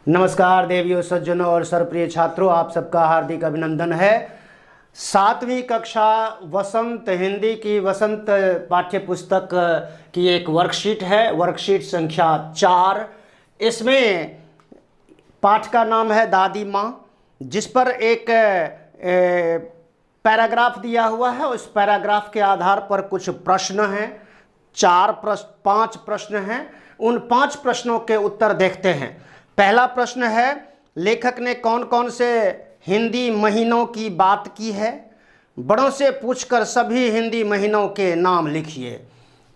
नमस्कार देवियों, सज्जनों और सर्वप्रिय छात्रों, आप सबका हार्दिक अभिनंदन है। 7वीं कक्षा वसंत हिंदी की वसंत पाठ्य पुस्तक की एक वर्कशीट है, वर्कशीट संख्या 4। इसमें पाठ का नाम है दादी माँ, जिस पर एक पैराग्राफ दिया हुआ है। उस पैराग्राफ के आधार पर कुछ प्रश्न हैं, 5 प्रश्न हैं। उन 5 प्रश्नों के उत्तर देखते हैं। पहला प्रश्न है, लेखक ने कौन कौन से हिंदी महीनों की बात की है? बड़ों से पूछकर सभी हिंदी महीनों के नाम लिखिए।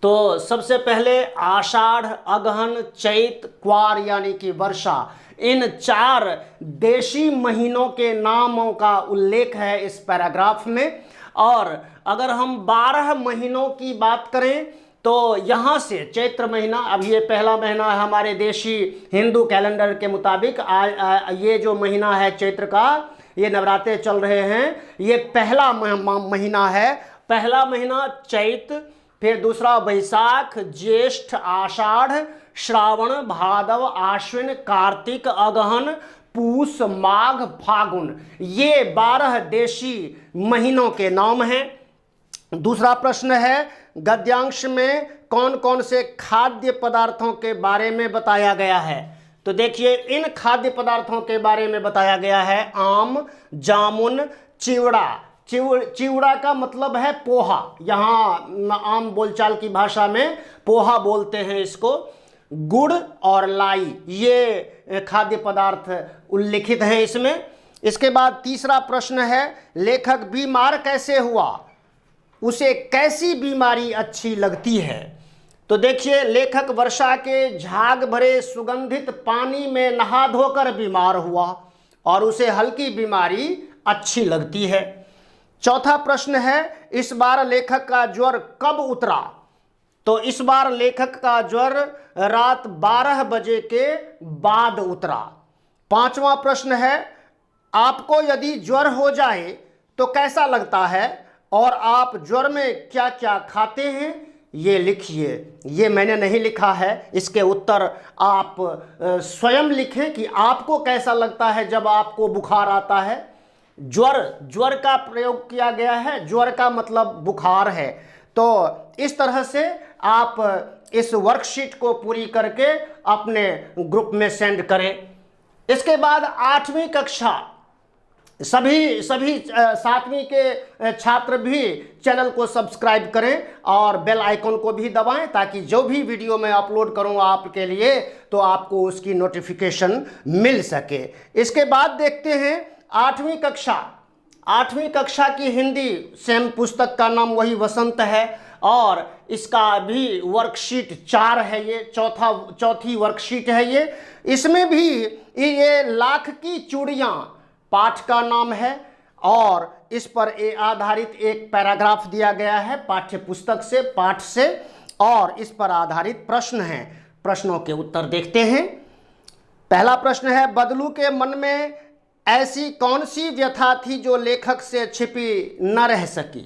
तो सबसे पहले आषाढ़, अगहन, चैत, क्वार यानी कि वर्षा, इन 4 देशी महीनों के नामों का उल्लेख है इस पैराग्राफ में। और अगर हम 12 महीनों की बात करें तो यहाँ से चैत्र महीना, अब ये पहला महीना है हमारे देशी हिंदू कैलेंडर के मुताबिक। ये जो महीना है चैत्र का, ये नवरात्रे चल रहे हैं, ये पहला महीना है। पहला महीना चैत, फिर दूसरा वैशाख, ज्येष्ठ, आषाढ़, श्रावण, भादव, आश्विन, कार्तिक, अगहन, पूस, माघ, फागुन, ये 12 देशी महीनों के नाम हैं। दूसरा प्रश्न है, गद्यांश में कौन कौन से खाद्य पदार्थों के बारे में बताया गया है? तो देखिए, इन खाद्य पदार्थों के बारे में बताया गया है आम, जामुन, चिवड़ा। चिवड़ा का मतलब है पोहा, यहाँ आम बोलचाल की भाषा में पोहा बोलते हैं इसको। गुड़ और लाई, ये खाद्य पदार्थ उल्लिखित हैं इसमें। इसके बाद तीसरा प्रश्न है, लेखक बीमार कैसे हुआ? उसे कैसी बीमारी अच्छी लगती है? तो देखिए, लेखक वर्षा के झाग भरे सुगंधित पानी में नहा धोकर बीमार हुआ और उसे हल्की बीमारी अच्छी लगती है। चौथा प्रश्न है, इस बार लेखक का ज्वर कब उतरा? तो इस बार लेखक का ज्वर रात 12 बजे के बाद उतरा। पांचवा प्रश्न है, आपको यदि ज्वर हो जाए तो कैसा लगता है और आप ज्वर में क्या क्या खाते हैं, ये लिखिए। ये मैंने नहीं लिखा है, इसके उत्तर आप स्वयं लिखें कि आपको कैसा लगता है जब आपको बुखार आता है। ज्वर का प्रयोग किया गया है, ज्वर का मतलब बुखार है। तो इस तरह से आप इस वर्कशीट को पूरी करके अपने ग्रुप में सेंड करें। इसके बाद 8वीं कक्षा सभी 7वीं के छात्र भी चैनल को सब्सक्राइब करें और बेल आइकन को भी दबाएं, ताकि जो भी वीडियो मैं अपलोड करूं आपके लिए तो आपको उसकी नोटिफिकेशन मिल सके। इसके बाद देखते हैं 8वीं कक्षा। 8वीं कक्षा की हिंदी सेम पुस्तक का नाम वही वसंत है और इसका भी वर्कशीट 4 है, ये चौथी वर्कशीट है ये। इसमें भी ये लाख की चूड़ियाँ पाठ का नाम है और इस पर आधारित एक पैराग्राफ दिया गया है पाठ्य पुस्तक से, पाठ से, और इस पर आधारित प्रश्न हैं। प्रश्नों के उत्तर देखते हैं। पहला प्रश्न है, बदलू के मन में ऐसी कौन सी व्यथा थी जो लेखक से छिपी न रह सकी?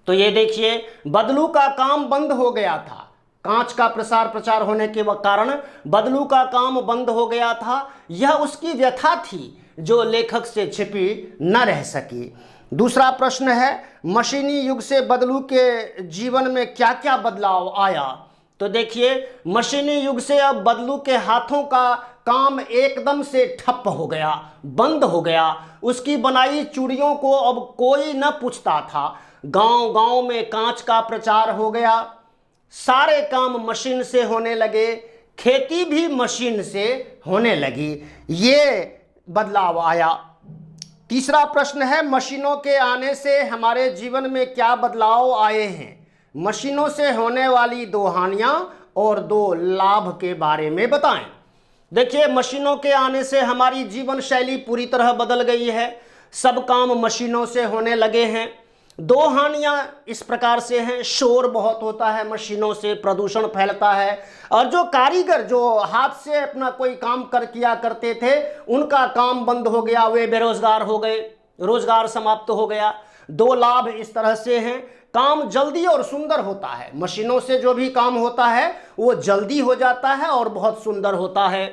तो ये देखिए, बदलू का काम बंद हो गया था। कांच का प्रसार प्रचार होने के कारण बदलू का काम बंद हो गया था। यह उसकी व्यथा थी जो लेखक से छिपी न रह सकी। दूसरा प्रश्न है, मशीनी युग से बदलू के जीवन में क्या क्या बदलाव आया? तो देखिए, मशीनी युग से अब बदलू के हाथों का काम एकदम से ठप हो गया, बंद हो गया। उसकी बनाई चूड़ियों को अब कोई न पूछता था। गांव-गांव में कांच का प्रचार हो गया, सारे काम मशीन से होने लगे, खेती भी मशीन से होने लगी। ये बदलाव आया। तीसरा प्रश्न है, मशीनों के आने से हमारे जीवन में क्या बदलाव आए हैं? मशीनों से होने वाली 2 हानियां और 2 लाभ के बारे में बताएं। देखिए, मशीनों के आने से हमारी जीवन शैली पूरी तरह बदल गई है। सब काम मशीनों से होने लगे हैं। 2 हानियां इस प्रकार से हैं, शोर बहुत होता है मशीनों से, प्रदूषण फैलता है, और जो कारीगर जो हाथ से अपना कोई काम किया करते थे, उनका काम बंद हो गया, वे बेरोजगार हो गए, रोजगार समाप्त हो गया। 2 लाभ इस तरह से हैं, काम जल्दी और सुंदर होता है। मशीनों से जो भी काम होता है वो जल्दी हो जाता है और बहुत सुंदर होता है।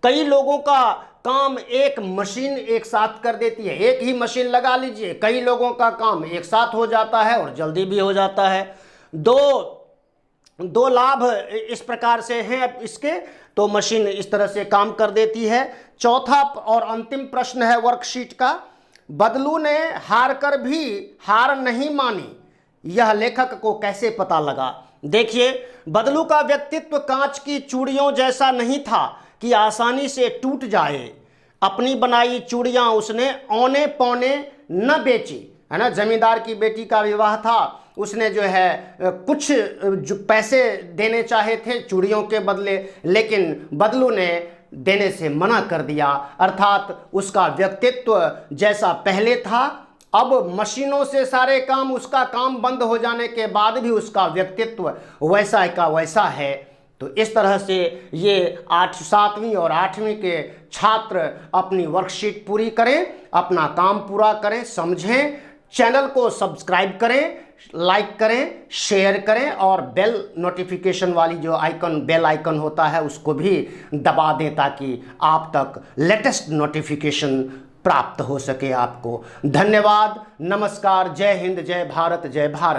कई लोगों का काम एक मशीन एक साथ कर देती है। एक ही मशीन लगा लीजिए, कई लोगों का काम एक साथ हो जाता है और जल्दी भी हो जाता है। दो लाभ इस प्रकार से हैं इसके, तो मशीन इस तरह से काम कर देती है। चौथा और अंतिम प्रश्न है वर्कशीट का, बदलू ने हार कर भी हार नहीं मानी, यह लेखक को कैसे पता लगा। देखिए, बदलू का व्यक्तित्व कांच की चूड़ियों जैसा नहीं था कि आसानी से टूट जाए। अपनी बनाई चूड़ियां उसने औने पौने न बेची, है ना। जमींदार की बेटी का विवाह था, उसने जो है कुछ जो पैसे देने चाहे थे चूड़ियों के बदले, लेकिन बदलू ने देने से मना कर दिया। अर्थात उसका व्यक्तित्व जैसा पहले था, अब मशीनों से सारे काम, उसका काम बंद हो जाने के बाद भी उसका व्यक्तित्व वैसा का वैसा है। तो इस तरह से ये 7वीं और 8वीं के छात्र अपनी वर्कशीट पूरी करें, अपना काम पूरा करें, समझें। चैनल को सब्सक्राइब करें, लाइक करें, शेयर करें और बेल नोटिफिकेशन वाली जो आइकन, बेल आइकन होता है, उसको भी दबा दें ताकि आप तक लेटेस्ट नोटिफिकेशन प्राप्त हो सके आपको। धन्यवाद, नमस्कार, जय हिंद, जय भारत, जय भारत।